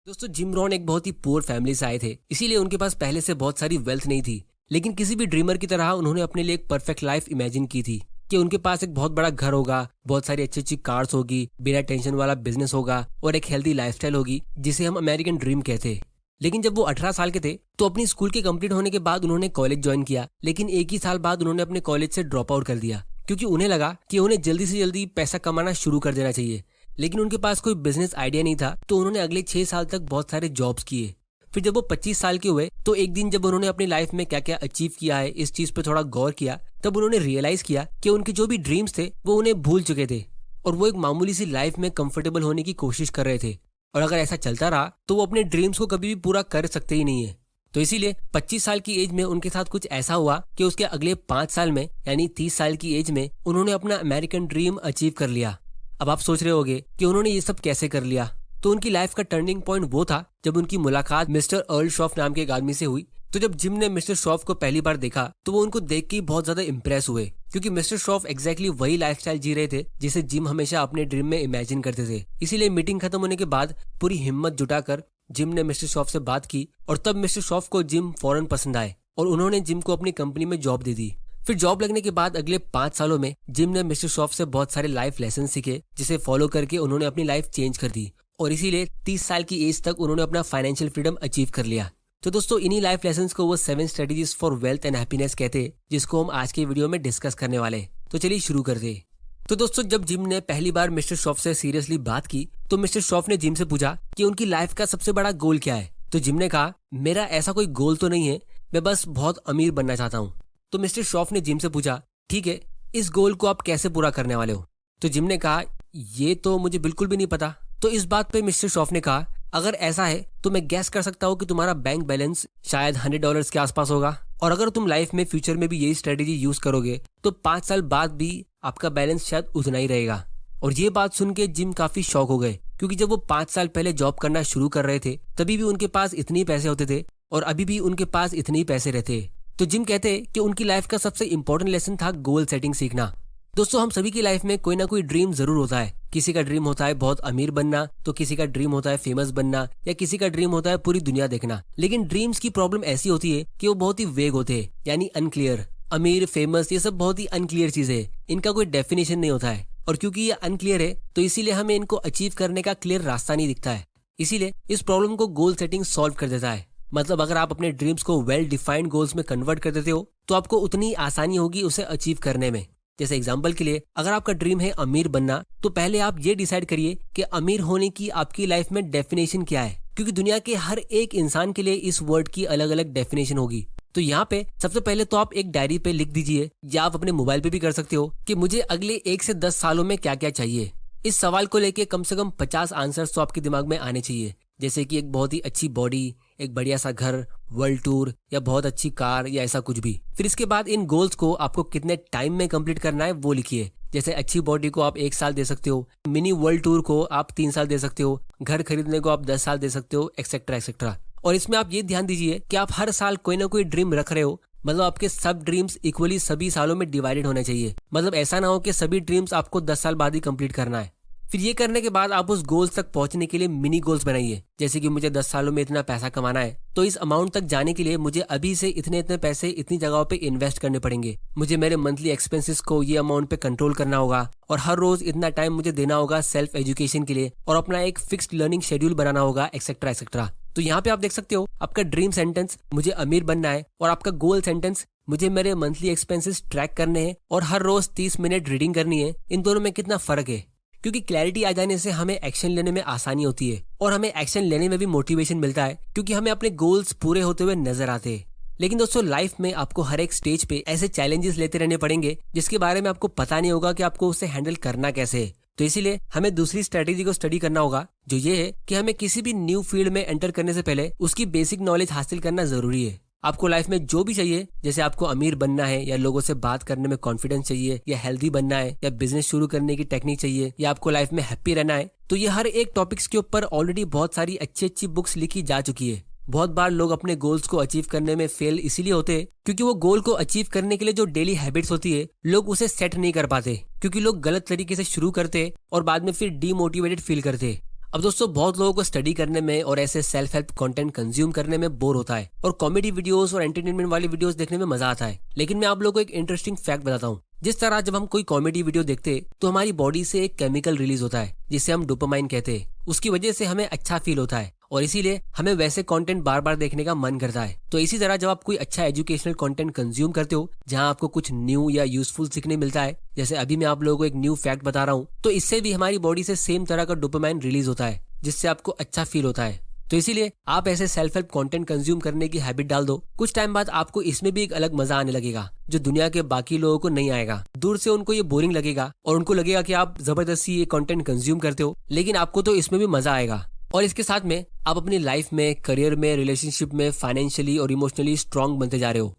दोस्तों Jim Rohn एक बहुत ही पुअर फैमिली से आए थे, इसीलिए उनके पास पहले से बहुत सारी वेल्थ नहीं थी। लेकिन किसी भी ड्रीमर की तरह उन्होंने अपने लिए एक परफेक्ट लाइफ इमेजिन की थी कि उनके पास एक बहुत बड़ा घर होगा, बहुत सारी अच्छी अच्छी कार्स होगी, बिना टेंशन वाला बिजनेस होगा और एक हेल्दी लाइफस्टाइल होगी जिसे हम अमेरिकन ड्रीम कहते हैं। लेकिन जब वो 18 साल के थे तो अपनी स्कूल के कंप्लीट होने के बाद उन्होंने कॉलेज ज्वाइन किया, लेकिन एक ही साल बाद उन्होंने अपने कॉलेज से ड्रॉप आउट कर दिया क्योंकि उन्हें लगा कि उन्हें जल्दी से जल्दी पैसा कमाना शुरू कर देना चाहिए। लेकिन उनके पास कोई बिजनेस आइडिया नहीं था, तो उन्होंने अगले 6 साल तक बहुत सारे जॉब्स किए। फिर जब वो 25 साल के हुए तो एक दिन जब उन्होंने अपनी लाइफ में क्या क्या अचीव किया है इस चीज पे थोड़ा गौर किया, तब उन्होंने रियलाइज किया कि उनके जो भी ड्रीम्स थे वो उन्हें भूल चुके थे और वो एक मामूली सी लाइफ में कंफर्टेबल होने की कोशिश कर रहे थे। और अगर ऐसा चलता रहा तो वो अपने ड्रीम्स को कभी भी पूरा कर सकते ही नहीं है। तो इसीलिए 25 साल की एज में उनके साथ कुछ ऐसा हुआ कि उसके अगले 5 साल में यानी 30 साल की एज में उन्होंने अपना अमेरिकन ड्रीम अचीव कर लिया। अब आप सोच रहे होंगे कि उन्होंने ये सब कैसे कर लिया। तो उनकी लाइफ का टर्निंग पॉइंट वो था जब उनकी मुलाकात मिस्टर अर्ल श्रॉफ नाम के एक आदमी से हुई। तो जब जिम ने मिस्टर श्रॉफ को पहली बार देखा तो वो उनको देख के बहुत ज्यादा इम्प्रेस हुए, क्योंकि मिस्टर श्रॉफ एग्जैक्टली वही लाइफस्टाइल जी रहे थे जिसे जिम हमेशा अपने ड्रीम में इमेजिन करते थे। इसीलिए मीटिंग खत्म होने के बाद पूरी हिम्मत जुटाकर जिम ने मिस्टर श्रॉफ से बात की और तब मिस्टर श्रॉफ को जिम फौरन पसंद आए और उन्होंने जिम को अपनी कंपनी में जॉब दे दी। फिर जॉब लगने के बाद अगले 5 सालों में जिम ने मिस्टर श्रॉफ से बहुत सारे लाइफ लेसन सीखे, जिसे फॉलो करके उन्होंने अपनी लाइफ चेंज कर दी और इसीलिए 30 साल की एज तक उन्होंने अपना फाइनेंशियल फ्रीडम अचीव कर लिया। तो दोस्तों इन्हीं लाइफ लेसन्स को वो 7 strategies for wealth and happiness कहते हैं, जिसको हम आज के वीडियो में डिस्कस करने वाले। तो चलिए शुरू करते हैं। तो दोस्तों जब जिम ने पहली बार मिस्टर श्रॉफ से सीरियसली बात की तो मिस्टर श्रॉफ ने जिम से पूछा कि उनकी लाइफ का सबसे बड़ा गोल क्या है। तो जिम ने कहा, मेरा ऐसा कोई गोल तो नहीं है, मैं बस बहुत अमीर बनना चाहता हूँ। तो मिस्टर श्रॉफ ने जिम से पूछा, ठीक है, इस गोल को आप कैसे पूरा करने वाले हो। तो जिम ने कहा, ये तो मुझे बिल्कुल भी नहीं पता। तो इस बात पे मिस्टर श्रॉफ ने कहा, अगर ऐसा है तो मैं गैस कर सकता हूँ कि तुम्हारा बैंक बैलेंस शायद $100 के आसपास होगा, और अगर तुम लाइफ में फ्यूचर में भी यही स्ट्रेटेजी यूज करोगे तो 5 साल बाद भी आपका बैलेंस शायद उतना ही रहेगा। और ये बात सुन के जिम काफी शॉक हो गए, क्योंकि जब वो 5 साल पहले जॉब करना शुरू कर रहे थे तभी भी उनके पास इतने ही पैसे होते थे और अभी भी उनके पास इतने ही पैसे रहते। तो जिम कहते हैं कि उनकी लाइफ का सबसे इंपॉर्टेंट लेसन था गोल सेटिंग सीखना। दोस्तों हम सभी की लाइफ में कोई ना कोई ड्रीम जरूर होता है। किसी का ड्रीम होता है बहुत अमीर बनना, तो किसी का ड्रीम होता है फेमस बनना, या किसी का ड्रीम होता है पूरी दुनिया देखना। लेकिन ड्रीम्स की प्रॉब्लम ऐसी होती है कि वो बहुत ही वेग होते हैं, यानी अनक्लियर। अमीर, फेमस, ये सब बहुत ही अनक्लियर चीजें है, इनका कोई डेफिनेशन नहीं होता है। और क्योंकि ये अनक्लियर है तो इसीलिए हमें इनको अचीव करने का क्लियर रास्ता नहीं दिखता है। इसीलिए इस प्रॉब्लम को गोल सेटिंग सॉल्व कर देता है। मतलब अगर आप अपने ड्रीम्स को वेल डिफाइंड गोल्स में कन्वर्ट कर देते हो तो आपको उतनी आसानी होगी उसे अचीव करने में। जैसे एग्जांपल के लिए, अगर आपका ड्रीम है अमीर बनना, तो पहले आप ये डिसाइड करिए कि अमीर होने की आपकी लाइफ में डेफिनेशन क्या है, क्योंकि दुनिया के हर एक इंसान के लिए इस वर्ड की अलग अलग डेफिनेशन होगी। तो यहाँ पे सबसे पहले तो आप एक डायरी पे लिख दीजिए, या आप अपने मोबाइल पे भी कर सकते हो, कि मुझे अगले 1 से 10 सालों में क्या क्या चाहिए। इस सवाल को लेके कम से कम 50 आंसर्स तो आपके दिमाग में आने चाहिए, जैसे कि एक बहुत ही अच्छी बॉडी, एक बढ़िया सा घर, वर्ल्ड टूर, या बहुत अच्छी कार, या ऐसा कुछ भी। फिर इसके बाद इन गोल्स को आपको कितने टाइम में कंप्लीट करना है वो लिखिए। जैसे अच्छी बॉडी को आप 1 साल दे सकते हो, मिनी वर्ल्ड टूर को आप 3 साल दे सकते हो, घर खरीदने को आप 10 साल दे सकते हो, एक्सेट्रा एक्सेट्रा। और इसमें आप ये ध्यान दीजिए कि आप हर साल कोई ना कोई ड्रीम रख रहे हो, मतलब आपके सब ड्रीम्स इक्वली सभी सालों में डिवाइडेड होने चाहिए। मतलब ऐसा ना हो कि सभी ड्रीम्स आपको 10 साल बाद ही कंप्लीट करना है। फिर ये करने के बाद आप उस गोल्स तक पहुंचने के लिए मिनी गोल्स बनाइए, जैसे कि मुझे 10 सालों में इतना पैसा कमाना है, तो इस अमाउंट तक जाने के लिए मुझे अभी से इतने इतने पैसे इतनी जगहों पे इन्वेस्ट करने पड़ेंगे। मुझे मेरे मंथली एक्सपेंसेस को ये अमाउंट पे कंट्रोल करना होगा, और हर रोज इतना टाइम मुझे देना होगा सेल्फ एजुकेशन के लिए, और अपना एक फिक्स्ड लर्निंग शेड्यूल बनाना होगा, एक्सेट्रा एक्सेट्रा। तो यहाँ पे आप देख सकते हो, आपका ड्रीम सेंटेंस मुझे अमीर बनना है, और आपका गोल सेंटेंस मुझे मेरे मंथली एक्सपेंसेस ट्रैक करने हैं और हर रोज 30 मिनट रीडिंग करनी है। इन दोनों में कितना फर्क है, क्योंकि क्लैरिटी आ जाने से हमें एक्शन लेने में आसानी होती है, और हमें एक्शन लेने में भी मोटिवेशन मिलता है, क्योंकि हमें अपने गोल्स पूरे होते हुए नजर आते हैं। लेकिन दोस्तों लाइफ में आपको हर एक स्टेज पे ऐसे चैलेंजेस लेते रहने पड़ेंगे जिसके बारे में आपको पता नहीं होगा कि आपको उसे हैंडल करना कैसे है। तो इसीलिए हमें दूसरी स्ट्रेटेजी को स्टडी करना होगा, जो ये है कि हमें किसी भी न्यू फील्ड में एंटर करने से पहले उसकी बेसिक नॉलेज हासिल करना जरूरी है। आपको लाइफ में जो भी चाहिए, जैसे आपको अमीर बनना है, या लोगों से बात करने में कॉन्फिडेंस चाहिए, या हेल्दी बनना है, या बिजनेस शुरू करने की टेक्निक चाहिए, या आपको लाइफ में हैप्पी रहना है, तो ये हर एक टॉपिक्स के ऊपर ऑलरेडी बहुत सारी अच्छी अच्छी बुक्स लिखी जा चुकी है। बहुत बार लोग अपने गोल्स को अचीव करने में फेल इसीलिए होते हैं क्योंकि वो गोल को अचीव करने के लिए जो डेली हैबिट्स होती है लोग उसे सेट नहीं कर पाते, क्योंकि लोग गलत तरीके से शुरू करते और बाद में फिर डीमोटिवेटेड फील करते। अब दोस्तों बहुत लोगों को स्टडी करने में और ऐसे सेल्फ हेल्प कंटेंट कंज्यूम करने में बोर होता है और कॉमेडी वीडियोस और एंटरटेनमेंट वाली वीडियोस देखने में मजा आता है। लेकिन मैं आप लोगों को एक इंटरेस्टिंग फैक्ट बताता हूँ। जिस तरह जब हम कोई कॉमेडी वीडियो देखते हैं तो हमारी बॉडी से एक केमिकल रिलीज होता है जिसे हम डोपामाइन कहते हैं। उसकी वजह से हमें अच्छा फील होता है और इसीलिए हमें वैसे कंटेंट बार बार देखने का मन करता है। तो इसी तरह जब आप कोई अच्छा एजुकेशनल कंटेंट कंज्यूम करते हो जहां आपको कुछ न्यू या यूजफुल सीखने मिलता है, जैसे अभी मैं आप लोगों को एक न्यू फैक्ट बता रहा हूँ, तो इससे भी हमारी बॉडी से सेम तरह का डोपामाइन रिलीज होता है जिससे आपको अच्छा फील होता है। तो इसीलिए आप ऐसे सेल्फ हेल्प कंटेंट कंज्यूम करने की हैबिट डाल दो। कुछ टाइम बाद आपको इसमें भी एक अलग मजा आने लगेगा जो दुनिया के बाकी लोगों को नहीं आएगा। दूर से उनको ये बोरिंग लगेगा और उनको लगेगा कि आप जबरदस्ती ये कंटेंट कंज्यूम करते हो, लेकिन आपको तो इसमें भी मजा आएगा। और इसके साथ में आप अपनी लाइफ में, करियर में, रिलेशनशिप में फाइनेंशियली और इमोशनली स्ट्रांग बनते जा रहे हो।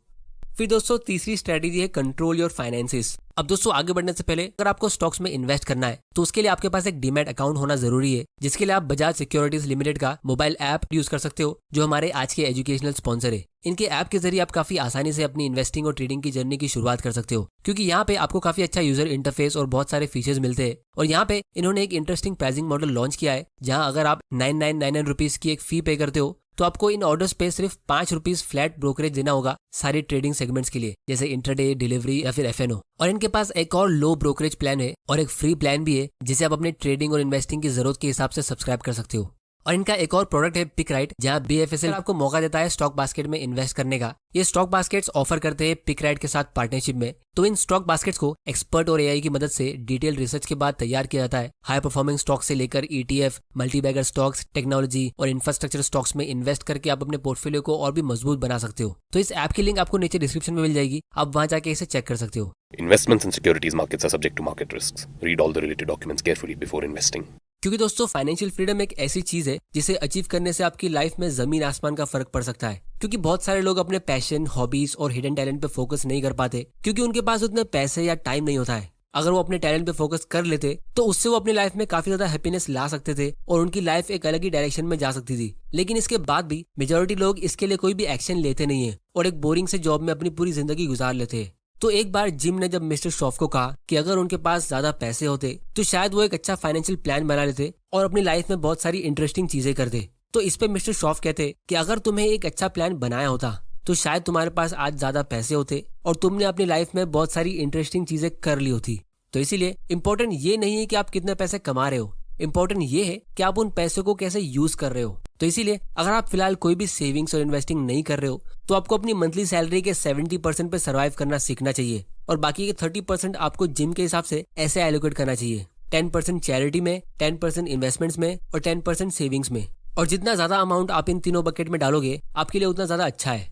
फिर दोस्तों तीसरी स्ट्रेटेजी है कंट्रोल योर फाइनेंसेस। अब दोस्तों आगे बढ़ने से पहले अगर आपको स्टॉक्स में इन्वेस्ट करना है तो उसके लिए आपके पास एक डीमैट अकाउंट होना जरूरी है, जिसके लिए आप बजाज सिक्योरिटीज लिमिटेड का मोबाइल ऐप यूज कर सकते हो जो हमारे आज के एजुकेशनल स्पॉन्सर है। इनके ऐप के जरिए आप काफी आसानी से अपनी इन्वेस्टिंग और ट्रेडिंग की जर्नी की शुरुआत कर सकते हो, क्योंकि यहाँ पे आपको काफी अच्छा यूजर इंटरफेस और बहुत सारे फीचर्स मिलते हैं। और यहाँ पे इन्होंने एक इंटरेस्टिंग प्राइसिंग मॉडल लॉन्च किया है जहाँ अगर आप 9999 रुपीज की एक फी पे करते हो तो आपको इन ऑर्डर्स पे सिर्फ 5 रुपीज फ्लैट ब्रोकरेज देना होगा सारी ट्रेडिंग सेगमेंट्स के लिए, जैसे इंट्राडे, डिलीवरी या फिर एफएनओ। और इनके पास एक और लो ब्रोकरेज प्लान है और एक फ्री प्लान भी है जिसे आप अपने ट्रेडिंग और इन्वेस्टिंग की जरूरत के हिसाब से सब्सक्राइब कर सकते हो। और इनका एक और प्रोडक्ट है पिकराइट, जहां बीएफएसएल आपको मौका देता है स्टॉक बास्केट में इन्वेस्ट करने का। ये स्टॉक बास्केट्स ऑफर करते हैं पिकराइट के साथ पार्टनरशिप में। तो इन स्टॉक बास्केट्स को एक्सपर्ट और एआई की मदद से डिटेल रिसर्च के बाद तैयार किया जाता है। हाई परफॉर्मिंग स्टॉक से लेकर ईटीएफ, मल्टीबैगर स्टॉक्स, टेक्नोलॉजी और इंफ्रास्ट्रक्चर स्टॉक्स में इन्वेस्ट करके आप अपने पोर्टफोलियो को और भी मजबूत बना सकते हो। तो इस ऐप की लिंक आपको नीचे डिस्क्रिप्शन में मिल जाएगी, आप वहां जाके इसे चेक कर सकते हो। Investments in securities markets are subject to market risks. Read all the related documents carefully before investing. क्योंकि दोस्तों फाइनेंशियल फ्रीडम एक ऐसी चीज है जिसे अचीव करने से आपकी लाइफ में जमीन आसमान का फर्क पड़ सकता है। क्योंकि बहुत सारे लोग अपने पैशन, हॉबीज और हिडन टैलेंट पे फोकस नहीं कर पाते क्योंकि उनके पास उतने पैसे या टाइम नहीं होता है। अगर वो अपने टैलेंट पे फोकस कर लेते तो उससे वो अपनी लाइफ में काफी ज्यादा हैप्पीनेस ला सकते थे और उनकी लाइफ एक अलग ही डायरेक्शन में जा सकती थी। लेकिन इसके बाद भी मेजोरिटी लोग इसके लिए कोई भी एक्शन लेते नहीं है और एक बोरिंग से जॉब में अपनी पूरी जिंदगी गुजार लेते हैं। तो एक बार जिम ने जब मिस्टर श्रॉफ को कहा कि अगर उनके पास ज्यादा पैसे होते तो शायद वो एक अच्छा फाइनेंशियल प्लान बना लेते और अपनी लाइफ में बहुत सारी इंटरेस्टिंग चीजें करते। तो इस पे मिस्टर श्रॉफ कहते कि अगर तुम्हें एक अच्छा प्लान बनाया होता तो शायद तुम्हारे पास आज ज्यादा पैसे होते और तुमने अपनी लाइफ में बहुत सारी इंटरेस्टिंग चीजें कर ली होती। तो इसीलिए इम्पोर्टेंट ये नहीं है कि आप कितने पैसे कमा रहे हो, इम्पोर्टेंट ये है कि आप उन पैसों को कैसे यूज कर रहे हो। तो इसीलिए अगर आप फिलहाल कोई भी सेविंग्स और इन्वेस्टिंग नहीं कर रहे हो तो आपको अपनी मंथली सैलरी के 70% पे सर्वाइव करना सीखना चाहिए और बाकी के 30% आपको जिम के हिसाब से ऐसे एलोकेट करना चाहिए। 10% चैरिटी में, 10% इन्वेस्टमेंट्स में और 10% सेविंग्स में। और जितना ज्यादा अमाउंट आप इन तीनों बकेट में डालोगे आपके लिए उतना ज्यादा अच्छा है।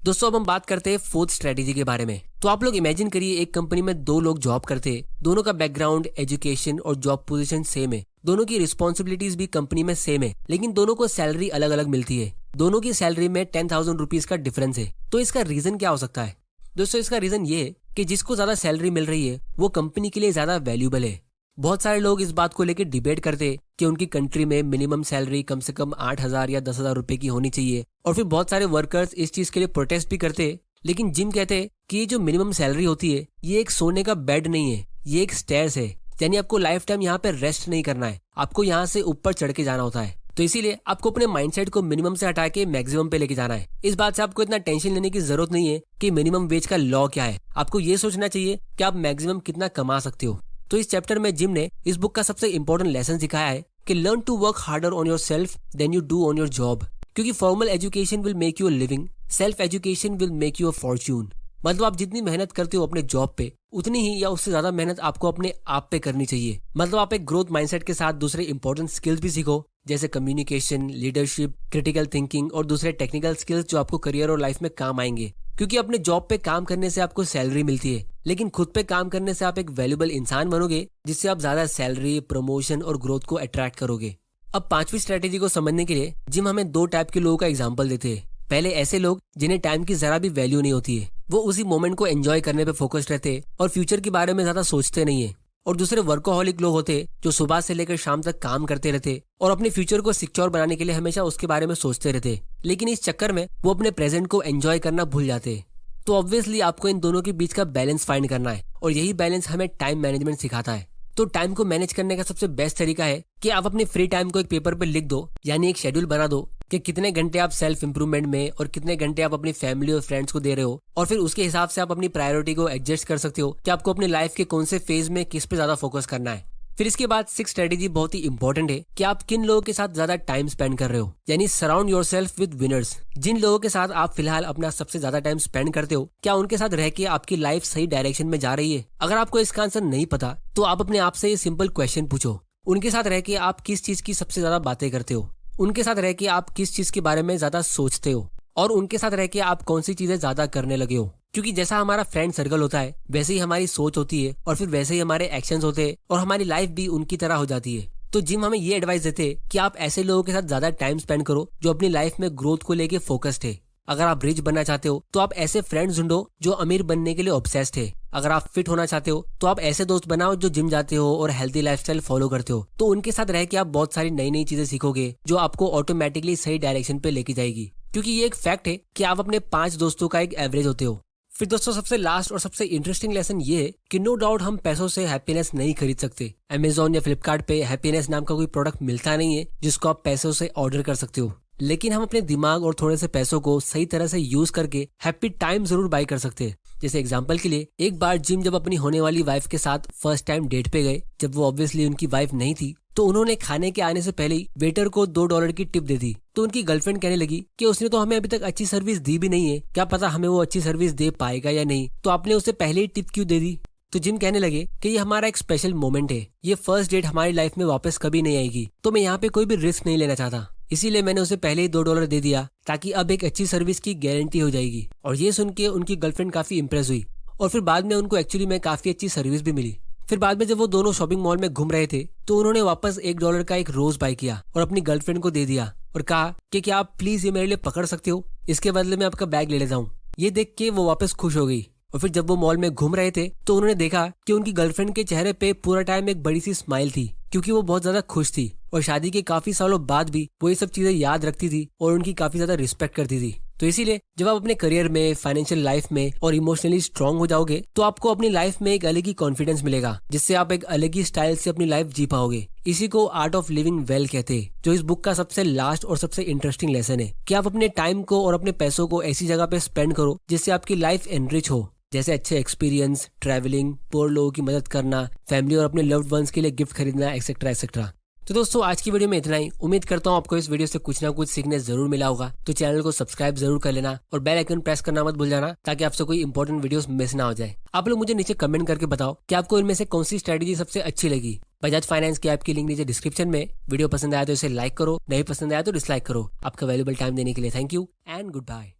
दोस्तों अब हम बात करते हैं फोर्थ स्ट्रेटेजी के बारे में। तो आप लोग इमेजिन करिए एक कंपनी में 2 लोग जॉब करते हैं, दोनों का बैकग्राउंड, एजुकेशन और जॉब पोजीशन सेम है, दोनों की रिस्पॉन्सिबिलिटीज भी कंपनी में सेम है, लेकिन दोनों को सैलरी अलग अलग मिलती है। दोनों की सैलरी में 10,000 रुपीज का डिफरेंस है। तो इसका रीजन क्या हो सकता है? दोस्तों इसका रीजन ये है कि जिसको ज्यादा सैलरी मिल रही है वो कंपनी के लिए ज्यादा वैल्यूएबल है। बहुत सारे लोग इस बात को लेकर डिबेट करते हैं कि उनकी कंट्री में मिनिमम सैलरी कम से कम 8,000 या 10,000 रुपए की होनी चाहिए और फिर बहुत सारे वर्कर्स इस चीज के लिए प्रोटेस्ट भी करते हैं। लेकिन जिम कहते हैं कि ये जो मिनिमम सैलरी होती है ये एक सोने का बेड नहीं है, ये एक स्टेयर्स है, यानी आपको लाइफ टाइम यहाँ पे रेस्ट नहीं करना है, आपको यहाँ से ऊपर चढ़ के जाना होता है। तो इसीलिए आपको अपने माइंडसेट को मिनिमम से हटा के मैक्सिमम पे लेके जाना है। इस बात से आपको इतना टेंशन लेने की जरूरत नहीं है कि मिनिमम वेज का लॉ क्या है। आपको ये सोचना चाहिए कि आप मैक्सिमम कितना कमा सकते हो। तो इस चैप्टर में जिम ने इस बुक का सबसे इंपॉर्टेंट लेसन सिखाया है कि learn to work harder on yourself then you do on your job. क्योंकि formal education will make you a living, self education will make you a fortune. मतलब आप जितनी मेहनत करते हो अपने जॉब पे उतनी ही या उससे ज्यादा मेहनत आपको अपने आप पे करनी चाहिए। मतलब आप एक ग्रोथ माइंडसेट के साथ दूसरे इंपॉर्टेंट स्किल्स भी सीखो, जैसे कम्युनिकेशन, लीडरशिप, क्रिटिकल थिंकिंग और दूसरे टेक्निकल स्किल्स जो आपको करियर और लाइफ में काम आएंगे। क्योंकि अपने जॉब पे काम करने से आपको सैलरी मिलती है, लेकिन खुद पे काम करने से आप एक वैल्यूएबल इंसान बनोगे जिससे आप ज्यादा सैलरी, प्रमोशन और ग्रोथ को अट्रैक्ट करोगे। अब 5वीं स्ट्रेटेजी को समझने के लिए जिम हमें 2 टाइप के लोगों का एग्जांपल देते हैं। पहले ऐसे लोग जिन्हें टाइम की जरा भी वैल्यू नहीं होती है, वो उसी मोमेंट को एंजॉय करने पे फोकस्ड रहते हैं और फ्यूचर के बारे में ज्यादा सोचते नहीं है। और दूसरे वर्कोहॉलिक लोग होते जो सुबह से लेकर शाम तक काम करते रहते और अपने फ्यूचर को सिक्योर बनाने के लिए हमेशा उसके बारे में सोचते रहते, लेकिन इस चक्कर में वो अपने प्रेजेंट को एंजॉय करना भूल जाते। तो ऑब्वियसली आपको इन दोनों के बीच का बैलेंस फाइंड करना है और यही बैलेंस हमें टाइम मैनेजमेंट सिखाता है। तो टाइम को मैनेज करने का सबसे बेस्ट तरीका है कि आप अपने फ्री टाइम को एक पेपर पे लिख दो, यानी एक शेड्यूल बना दो कि कितने घंटे आप सेल्फ इंप्रूवमेंट में और कितने घंटे आप अपनी फैमिली और फ्रेंड्स को दे रहे हो, और फिर उसके हिसाब से आप अपनी प्रायोरिटी को एडजस्ट कर सकते हो कि आपको अपनी लाइफ के कौन से फेज में किस पे ज्यादा फोकस करना है। फिर इसके बाद 6 स्ट्रेटेजी बहुत ही इंपॉर्टेंट है कि आप किन लोगों के साथ ज्यादा टाइम स्पेंड कर रहे हो, यानी सराउंड योरसेल्फ विद विनर्स। जिन लोगों के साथ आप फिलहाल अपना सबसे ज्यादा टाइम स्पेंड करते हो, क्या उनके साथ रह के आपकी लाइफ सही डायरेक्शन में जा रही है? अगर आपको इसका आंसर नहीं पता तो आप अपने आप से ये सिंपल क्वेश्चन पूछो, उनके साथ रह के आप किस चीज की सबसे ज्यादा बातें करते हो, उनके साथ रह के आप किस चीज के बारे में ज्यादा सोचते हो, और उनके साथ रह के आप कौन सी चीजें ज्यादा करने लगे हो। क्योंकि जैसा हमारा फ्रेंड सर्कल होता है वैसे ही हमारी सोच होती है, और फिर वैसे ही हमारे एक्शंस होते हैं, और हमारी लाइफ भी उनकी तरह हो जाती है। तो जिम हमें ये एडवाइस देते हैं कि आप ऐसे लोगों के साथ ज्यादा टाइम स्पेंड करो जो अपनी लाइफ में ग्रोथ को लेके फोकस्ड है। अगर आप रिच बनना चाहते हो तो आप ऐसे फ्रेंड्स ढूंढो जो अमीर बनने के लिए ऑब्सेस्ड है। अगर आप फिट होना चाहते हो तो आप ऐसे दोस्त बनाओ जो जिम जाते हो और हेल्थी लाइफस्टाइल फॉलो करते हो। तो उनके साथ रह के आप बहुत सारी नई नई चीजें सीखोगे जो आपको ऑटोमेटिकली सही डायरेक्शन पे लेके जाएगी। क्योंकि ये एक फैक्ट है कि आप अपने 5 दोस्तों का एक एवरेज होते हो। फिर दोस्तों सबसे लास्ट और सबसे इंटरेस्टिंग लेसन ये है कि नो डाउट हम पैसों से हैप्पीनेस नहीं खरीद सकते। अमेजोन या फ्लिपकार्ट पे हैप्पीनेस नाम का कोई प्रोडक्ट मिलता नहीं है जिसको आप पैसों से ऑर्डर कर सकते हो, लेकिन हम अपने दिमाग और थोड़े से पैसों को सही तरह से यूज करके हैप्पी टाइम जरूर बाय कर सकते हैं। जैसे एग्जांपल के लिए, एक बार जिम जब अपनी होने वाली वाइफ के साथ फर्स्ट टाइम डेट पे गए, जब वो ऑब्वियसली उनकी वाइफ नहीं थी, तो उन्होंने खाने के आने से पहले ही वेटर को $2 की टिप दे दी। तो उनकी गर्लफ्रेंड कहने लगी कि उसने तो हमें अभी तक अच्छी सर्विस दी भी नहीं है, क्या पता हमें वो अच्छी सर्विस दे पाएगा या नहीं, तो आपने उसे पहले ही टिप क्यों दे दी? तो जिम कहने लगे कि ये हमारा एक स्पेशल मोमेंट है, ये फर्स्ट डेट हमारी लाइफ में वापस कभी नहीं आएगी, तो मैं यहाँ पे कोई भी रिस्क नहीं लेना चाहता, इसीलिए मैंने उसे पहले ही $2 दे दिया ताकि अब एक अच्छी सर्विस की गारंटी हो जाएगी। और ये सुन के उनकी गर्लफ्रेंड काफी इंप्रेस हुई, और फिर बाद में उनको एक्चुअली में काफी अच्छी सर्विस भी मिली। फिर बाद में जब वो दोनों शॉपिंग मॉल में घूम रहे थे तो उन्होंने वापस $1 का एक रोज बाय किया और अपनी गर्लफ्रेंड को दे दिया और कहा कि क्या आप प्लीज ये मेरे लिए पकड़ सकते हो, इसके बदले में आपका बैग ले लेता हूँ। ये देख के वो वापस खुश हो गई। और फिर जब वो मॉल में घूम रहे थे तो उन्होंने देखा कि उनकी गर्लफ्रेंड के चेहरे पे पूरा टाइम एक बड़ी सी स्माइल थी, क्योंकि वो बहुत ज्यादा खुश थी और शादी के काफी सालों बाद भी वो ये सब चीजें याद रखती थी और उनकी काफी ज्यादा रिस्पेक्ट करती थी। तो इसीलिए जब आप अपने करियर में, फाइनेंशियल लाइफ में और इमोशनली स्ट्रांग हो जाओगे तो आपको अपनी लाइफ में एक अलग ही कॉन्फिडेंस मिलेगा, जिससे आप एक अलग ही स्टाइल से अपनी लाइफ जी पाओगे। इसी को आर्ट ऑफ लिविंग वेल कहते हैं, जो इस बुक का सबसे लास्ट और सबसे इंटरेस्टिंग लेसन है कि आप अपने टाइम को और अपने पैसों को ऐसी जगह पे स्पेंड करो जिससे आपकी लाइफ एनरिच हो, जैसे अच्छे एक्सपीरियंस, ट्रैवलिंग, पुअर लोगों की मदद करना, फैमिली और अपने लव्ड वंस के लिए गिफ्ट खरीदना, एक्सेट्रा एक्सेट्रा। तो दोस्तों आज की वीडियो में इतना ही। उम्मीद करता हूँ आपको इस वीडियो से कुछ ना कुछ सीखने जरूर मिला होगा। तो चैनल को सब्सक्राइब जरूर कर लेना और बेल आइकन प्रेस करना मत भूल जाना, ताकि आपसे कोई इंपॉर्टेंट वीडियोस मिस ना हो जाए। आप लोग मुझे नीचे कमेंट करके बताओ कि आपको इनमें से कौन सी स्ट्रेटेजी सबसे अच्छी लगी। बजाज फाइनेंस की ऐप की लिंक नीचे डिस्क्रिप्शन में। वीडियो पसंद आया तो इसे लाइक करो, नहीं पसंद आया तो डिसलाइक करो। आपका वैल्यूएबल टाइम देने के लिए thank you and good bye.